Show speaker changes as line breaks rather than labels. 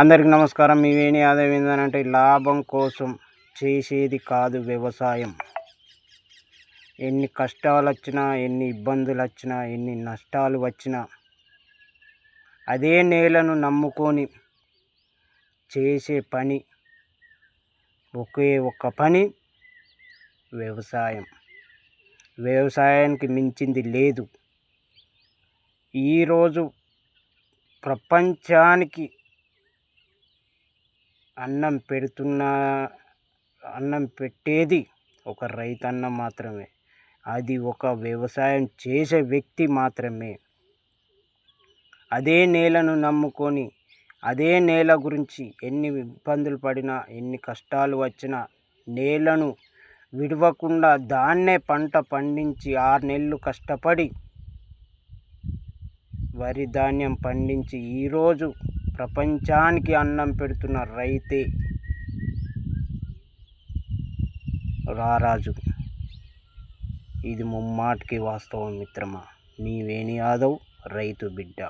అందరికి నమస్కారం. మీ వేణి ఆదాయం ఏంటంటే లాభం కోసం చేసేది కాదు వ్యవసాయం. ఎన్ని కష్టాలు వచ్చినా, ఎన్ని ఇబ్బందులు వచ్చినా, ఎన్ని నష్టాలు వచ్చినా అదే నేలను నమ్ముకొని చేసే పని ఒకే ఒక్క పని వ్యవసాయం. వ్యవసాయానికి మించింది లేదు. ఈరోజు ప్రపంచానికి అన్నం పెట్టేది ఒక రైతన్న మాత్రమే. అది ఒక వ్యవసాయం చేసే వ్యక్తి మాత్రమే. అదే నేలను నమ్ముకొని, అదే నేల గురించి ఎన్ని ఇబ్బందులు పడినా, ఎన్ని కష్టాలు వచ్చినా నేలను విడవకుండా దాన్నే పంట పండించి 6 నెలలు కష్టపడి వరి ధాన్యం పండించి ఈరోజు ప్రపంచానికి అన్నం పెడుతున్న రైతే రారాజు. ఇది ముమ్మాటికి వాస్తవం మిత్రమా. మీ వేణి యాదవ్, రైతు బిడ్డ.